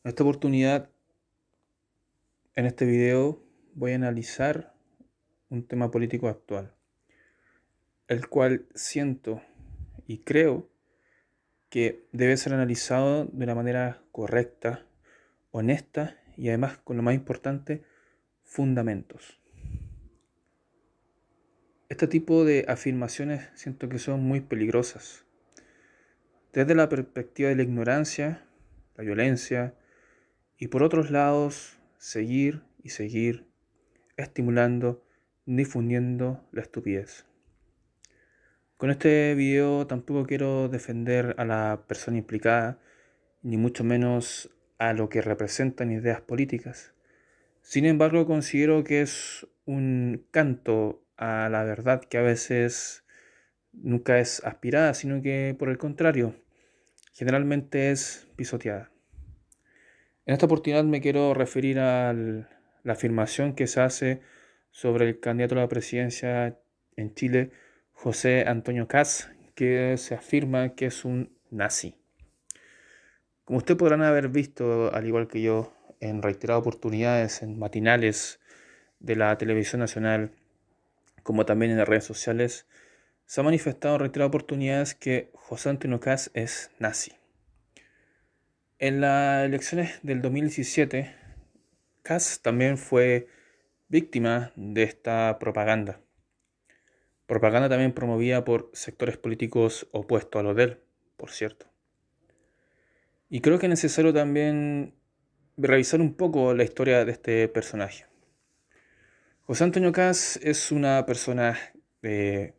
En esta oportunidad, en este video, voy a analizar un tema político actual, el cual siento y creo que debe ser analizado de una manera correcta, honesta y además, con lo más importante, fundamentos. Este tipo de afirmaciones siento que son muy peligrosas. Desde la perspectiva de la ignorancia, la violencia y por otros lados, seguir y seguir estimulando, difundiendo la estupidez. Con este video tampoco quiero defender a la persona implicada, ni mucho menos a lo que representan ideas políticas. Sin embargo, considero que es un canto a la verdad que a veces nunca es aspirada, sino que por el contrario, generalmente es pisoteada. En esta oportunidad me quiero referir a la afirmación que se hace sobre el candidato a la presidencia en Chile, José Antonio Kast, que se afirma que es un nazi. Como ustedes podrán haber visto, al igual que yo, en reiteradas oportunidades, en matinales de la televisión nacional, como también en las redes sociales, se ha manifestado en reiteradas oportunidades que José Antonio Kast es nazi. En las elecciones del 2017, Kast también fue víctima de esta propaganda. Propaganda también promovida por sectores políticos opuestos a los de él, por cierto. Y creo que es necesario también revisar un poco la historia de este personaje. José Antonio Kast es una persona de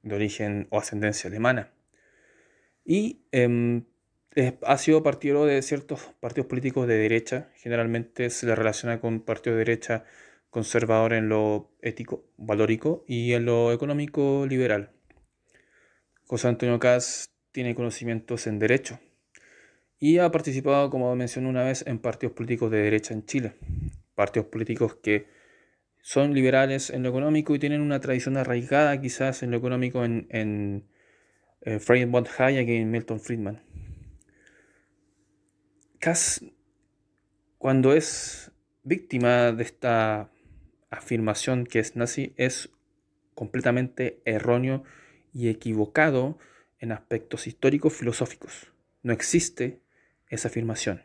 origen o ascendencia alemana y ha sido partidario de ciertos partidos políticos de derecha. Generalmente se le relaciona con partidos de derecha conservador en lo ético, valórico y en lo económico liberal. José Antonio Kast tiene conocimientos en derecho y ha participado, como mencioné una vez, en partidos políticos de derecha en Chile. Partidos políticos que son liberales en lo económico y tienen una tradición arraigada quizás en lo económico en Friedrich von Hayek y en Milton Friedman. Kast, cuando es víctima de esta afirmación que es nazi, es completamente erróneo y equivocado en aspectos históricos filosóficos. No existe esa afirmación.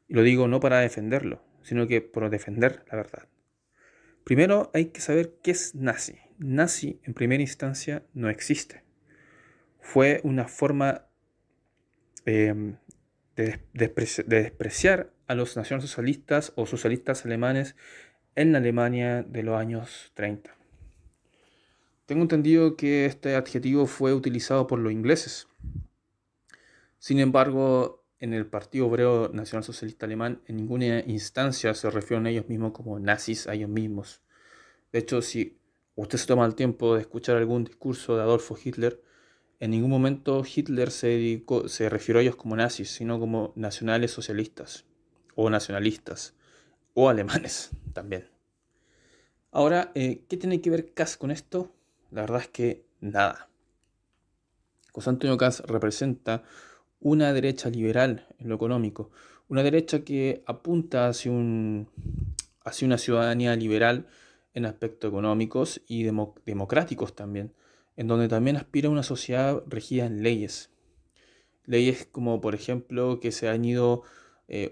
Y lo digo no para defenderlo, sino que por defender la verdad. Primero hay que saber qué es nazi. Nazi en primera instancia no existe. Fue una forma de despreciar a los nacionalsocialistas o socialistas alemanes en la Alemania de los años 30. Tengo entendido que este adjetivo fue utilizado por los ingleses. Sin embargo, en el Partido Obrero Nacional Socialista Alemán en ninguna instancia se refieren a ellos mismos como nazis a ellos mismos. De hecho, si usted se toma el tiempo de escuchar algún discurso de Adolfo Hitler, en ningún momento Hitler se refirió a ellos como nazis, sino como nacionales socialistas, o nacionalistas, o alemanes también. Ahora, ¿qué tiene que ver Kast con esto? La verdad es que nada. José Antonio Kast representa una derecha liberal en lo económico, una derecha que apunta hacia una ciudadanía liberal en aspectos económicos y democráticos también, en donde también aspira a una sociedad regida en leyes. Leyes como, por ejemplo, que se han ido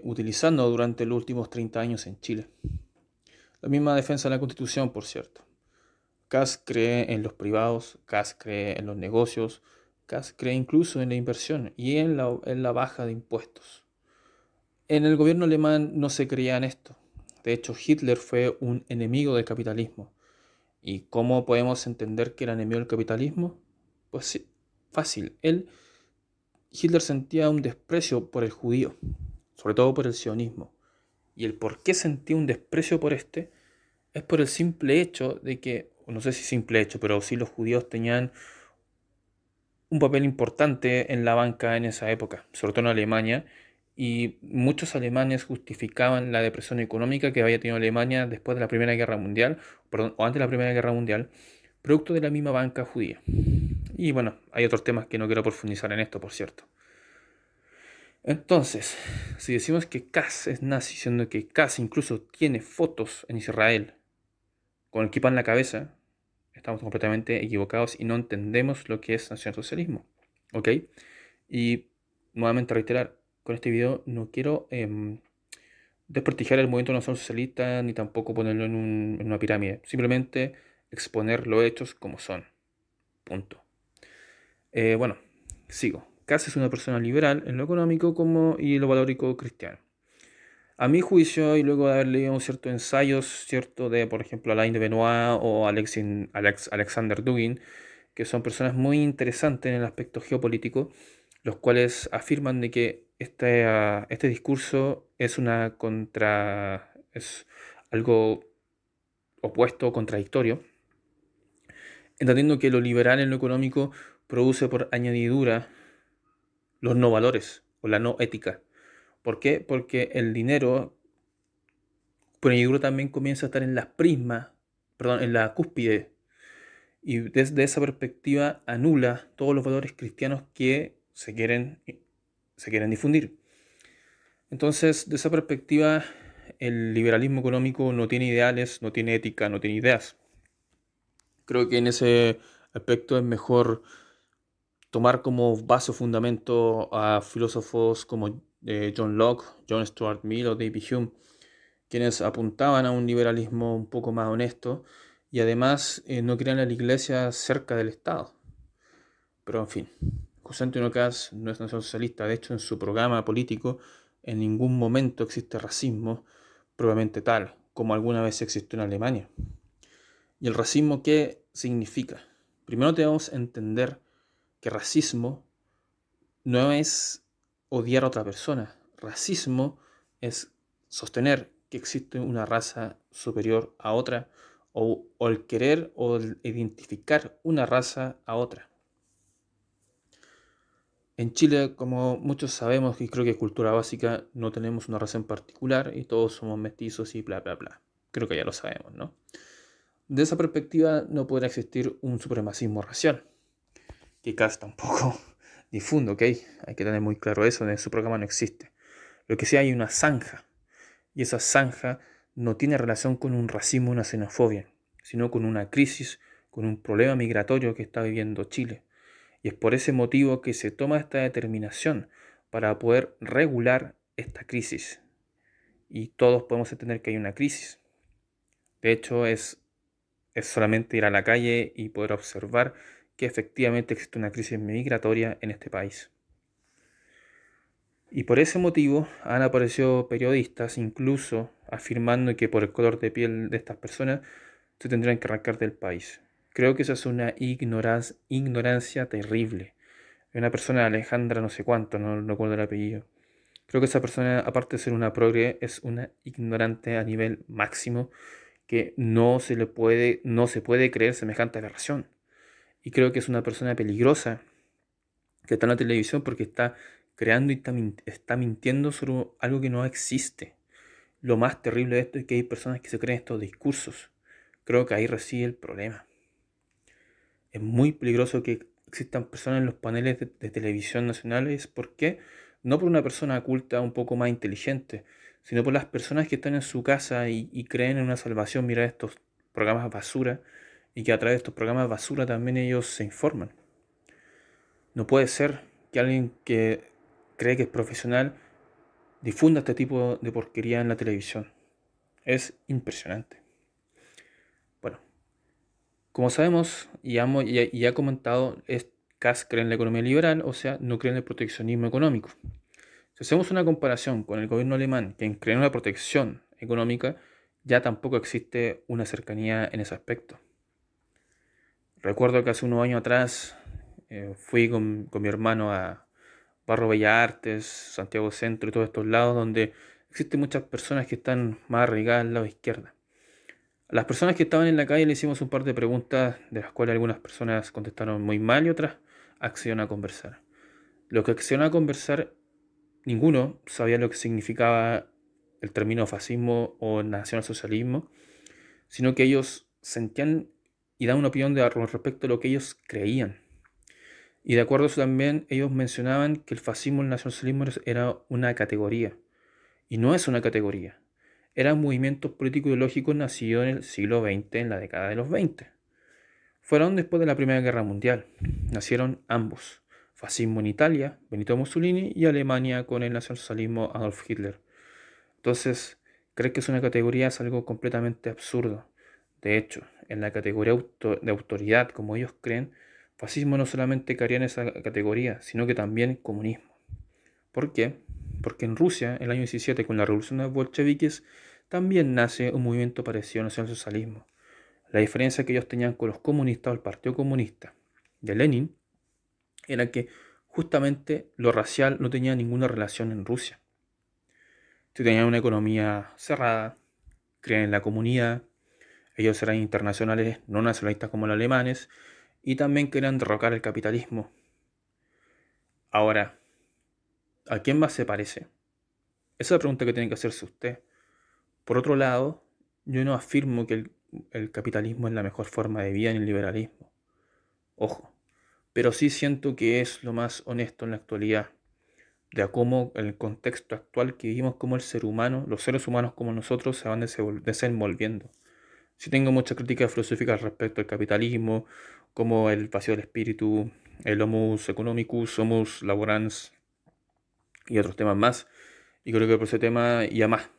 utilizando durante los últimos 30 años en Chile. La misma defensa de la Constitución, por cierto. Kast cree en los privados, Kast cree en los negocios, Kast cree incluso en la inversión y en la baja de impuestos. En el gobierno alemán no se creía en esto. De hecho, Hitler fue un enemigo del capitalismo. ¿Y cómo podemos entender que era enemigo del capitalismo? Pues sí, fácil. Hitler sentía un desprecio por el judío, sobre todo por el sionismo. Y el por qué sentía un desprecio por este es por el simple hecho de que, no sé si simple hecho, pero sí los judíos tenían un papel importante en la banca en esa época, sobre todo en Alemania, y muchos alemanes justificaban la depresión económica que había tenido Alemania después de la Primera Guerra Mundial, perdón, o antes de la Primera Guerra Mundial, producto de la misma banca judía. Y bueno, hay otros temas que no quiero profundizar en esto, por cierto. Entonces, si decimos que Kaz es nazi, siendo que Kaz incluso tiene fotos en Israel con el kippah en la cabeza, estamos completamente equivocados y no entendemos lo que es nacionalsocialismo. ¿Ok? Y nuevamente reiterar, con este video no quiero desprestigiar el movimiento nacionalsocialista ni tampoco ponerlo en una pirámide. Simplemente exponer los hechos como son. Punto. Bueno, sigo. Kaz es una persona liberal en lo económico como y lo valórico cristiano. A mi juicio, y luego de haber leído ciertos ensayos, ¿cierto? De, por ejemplo, Alain de Benoit o Alexander Dugin, que son personas muy interesantes en el aspecto geopolítico, los cuales afirman de que este discurso es es algo opuesto, contradictorio, entendiendo que lo liberal en lo económico produce por añadidura los no valores o la no ética. ¿Por qué? Porque el dinero por añadidura también comienza a estar en la prisma, perdón, en la cúspide, y desde esa perspectiva anula todos los valores cristianos que se quieren difundir. Entonces, de esa perspectiva, el liberalismo económico no tiene ideales, no tiene ética, no tiene ideas. Creo que en ese aspecto es mejor tomar como base o fundamento a filósofos como John Locke, John Stuart Mill o David Hume, quienes apuntaban a un liberalismo un poco más honesto y además no querían a la iglesia cerca del Estado. Pero en fin, José Antonio Kaz no es nacionalsocialista. De hecho, en su programa político en ningún momento existe racismo probablemente tal como alguna vez existió en Alemania. ¿Y el racismo qué significa? Primero debemos entender que racismo no es odiar a otra persona. Racismo es sostener que existe una raza superior a otra o el querer o el identificar una raza a otra. En Chile, como muchos sabemos, y creo que es cultura básica, no tenemos una raza en particular y todos somos mestizos y bla, bla, bla. Creo que ya lo sabemos, ¿no? De esa perspectiva no podrá existir un supremacismo racial, que Kaz tampoco difunde, ¿ok? Hay que tener muy claro eso, en su programa no existe. Lo que sí hay una zanja, y esa zanja no tiene relación con un racismo o una xenofobia, sino con una crisis, con un problema migratorio que está viviendo Chile. Y es por ese motivo que se toma esta determinación para poder regular esta crisis. Y todos podemos entender que hay una crisis. De hecho, es solamente ir a la calle y poder observar que efectivamente existe una crisis migratoria en este país. Y por ese motivo han aparecido periodistas incluso afirmando que por el color de piel de estas personas se tendrían que arrancar del país. Creo que esa es una ignorancia terrible. Una persona, Alejandra no sé cuánto, no recuerdo el apellido. Creo que esa persona, aparte de ser una progre, es una ignorante a nivel máximo que no se puede creer semejante aberración. Y creo que es una persona peligrosa que está en la televisión porque está creando y está mintiendo sobre algo que no existe. Lo más terrible de esto es que hay personas que se creen estos discursos. Creo que ahí reside el problema. Es muy peligroso que existan personas en los paneles de televisión nacionales. ¿Por qué? No por una persona culta un poco más inteligente, sino por las personas que están en su casa y creen en una salvación, mirar estos programas basura y que a través de estos programas basura también ellos se informan. No puede ser que alguien que cree que es profesional difunda este tipo de porquería en la televisión. Es impresionante. Bueno, como sabemos y ya he comentado, Kaz cree en la economía liberal, o sea, no cree en el proteccionismo económico. Si hacemos una comparación con el gobierno alemán, que cree en una protección económica, ya tampoco existe una cercanía en ese aspecto. Recuerdo que hace unos años atrás fui con mi hermano a Barrio Bellas Artes, Santiago Centro y todos estos lados donde existen muchas personas que están más arraigadas al lado izquierdo. A las personas que estaban en la calle le hicimos un par de preguntas, de las cuales algunas personas contestaron muy mal y otras accedieron a conversar. Los que accedieron a conversar, ninguno sabía lo que significaba el término fascismo o nacionalsocialismo, sino que ellos sentían y daban una opinión respecto a lo que ellos creían. Y de acuerdo a eso también, ellos mencionaban que el fascismo y el nacionalsocialismo era una categoría, Y no es una categoría. Eran movimientos político-ideológicos nacidos en el siglo XX, en la década de los 20. Fueron después de la Primera Guerra Mundial. Nacieron ambos. Fascismo en Italia, Benito Mussolini, y Alemania con el nacionalsocialismo Adolf Hitler. Entonces, creer que es una categoría es algo completamente absurdo. De hecho, en la categoría de autoridad, como ellos creen, fascismo no solamente caería en esa categoría, sino que también comunismo. ¿Por qué? Porque en Rusia, en el año 17, con la revolución de los bolcheviques, también nace un movimiento parecido al nacionalsocialismo. La diferencia que ellos tenían con los comunistas o el Partido Comunista de Lenin era que justamente lo racial no tenía ninguna relación en Rusia. Si tenían una economía cerrada, creen en la comunidad, ellos eran internacionales, no nacionalistas como los alemanes, y también querían derrocar el capitalismo. Ahora, ¿a quién más se parece? Esa es la pregunta que tiene que hacerse usted. Por otro lado, yo no afirmo que el capitalismo es la mejor forma de vida ni el liberalismo. Ojo. Pero sí siento que es lo más honesto en la actualidad, de a cómo el contexto actual que vivimos, como el ser humano, los seres humanos como nosotros se van desenvolviendo. Sí tengo muchas críticas filosóficas respecto al capitalismo, como el vacío del espíritu, el homus economicus, homus laborans y otros temas más. Y creo que por ese tema y además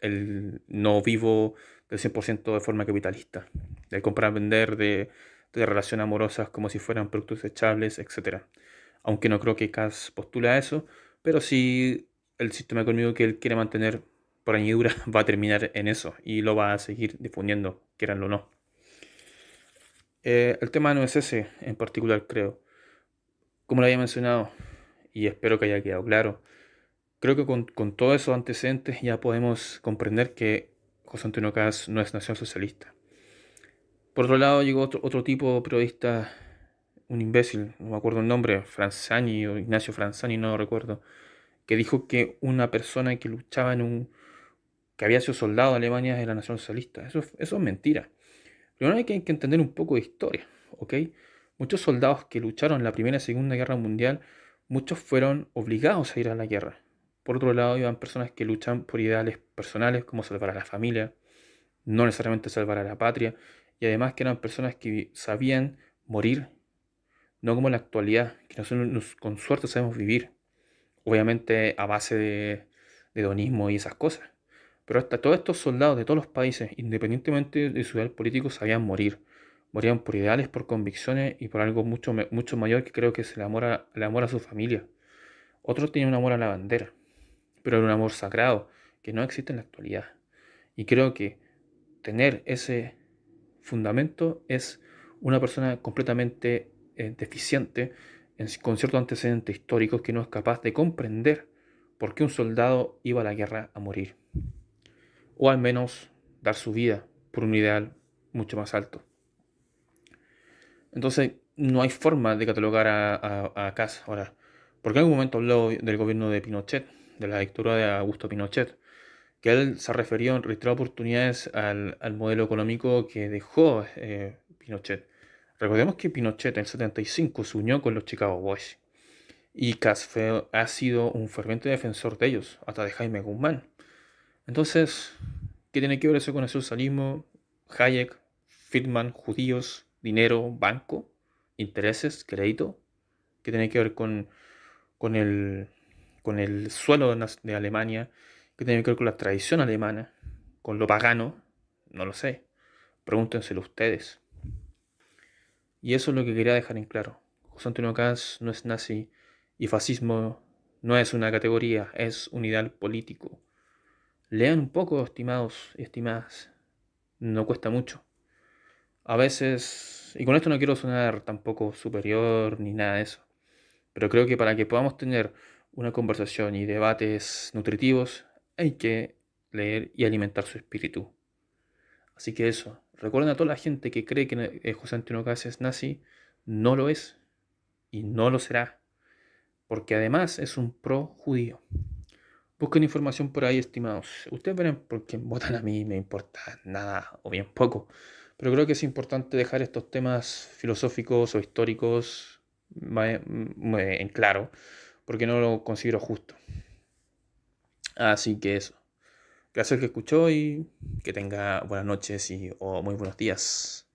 el no vivo del 100% de forma capitalista, de comprar, vender, de relaciones amorosas como si fueran productos desechables, etc. Aunque no creo que Kass postula eso, pero sí el sistema económico que él quiere mantener por añadidura va a terminar en eso y lo va a seguir difundiendo, quieranlo o no. El tema no es ese en particular, creo. Como lo había mencionado, y espero que haya quedado claro, creo que con todos esos antecedentes ya podemos comprender que José Antonio Kass no es nacionalsocialista. Por otro lado, llegó otro tipo de periodista, un imbécil, no me acuerdo el nombre, Franzani o Ignacio Franzani, no lo recuerdo, que dijo que una persona que luchaba que había sido soldado de Alemania era nacionalsocialista. Eso es mentira. Primero hay que entender un poco de historia, ¿ok? Muchos soldados que lucharon en la Primera y Segunda Guerra Mundial, muchos fueron obligados a ir a la guerra. Por otro lado, iban personas que luchan por ideales personales como salvar a la familia, no necesariamente salvar a la patria, y además que eran personas que sabían morir, no como en la actualidad, que nosotros con suerte sabemos vivir, obviamente a base de hedonismo y esas cosas. Pero hasta todos estos soldados de todos los países, independientemente de su ideal político, sabían morir. Morían por ideales, por convicciones y por algo mucho mayor que creo que es el amor a su familia. Otros tenían un amor a la bandera, pero era un amor sagrado que no existe en la actualidad. Y creo que tener ese fundamento es una persona completamente deficiente con ciertos antecedentes históricos que no es capaz de comprender por qué un soldado iba a la guerra a morir. O al menos dar su vida por un ideal mucho más alto. Entonces, no hay forma de catalogar a Kass. Ahora, porque en algún momento habló del gobierno de Pinochet, de la dictadura de Augusto Pinochet, que él se refirió en reiteradas oportunidades al modelo económico que dejó Pinochet. Recordemos que Pinochet en el 75 se unió con los Chicago Boys. Y Kass ha sido un ferviente defensor de ellos, hasta de Jaime Guzmán. Entonces, ¿qué tiene que ver eso con el socialismo? Hayek, Friedman, judíos, dinero, banco, intereses, crédito. ¿Qué tiene que ver con con el suelo de Alemania? ¿Qué tiene que ver con la tradición alemana? ¿Con lo pagano? No lo sé. Pregúntenselo ustedes. Y eso es lo que quería dejar en claro. José Antonio Kass no es nazi y fascismo no es una categoría, es un ideal político. Lean un poco, estimados y estimadas. No cuesta mucho. A veces, y con esto no quiero sonar tampoco superior ni nada de eso, pero creo que para que podamos tener una conversación y debates nutritivos, hay que leer y alimentar su espíritu. Así que eso, recuerden a toda la gente que cree que José Antonio Caz es nazi, no lo es y no lo será, porque además es un pro judío. Busquen información por ahí, estimados. Ustedes verán por quién votan, a mí me importa nada o bien poco. Pero creo que es importante dejar estos temas filosóficos o históricos en claro, porque no lo considero justo. Así que eso. Gracias al que escuchó y que tenga buenas noches o muy buenos días.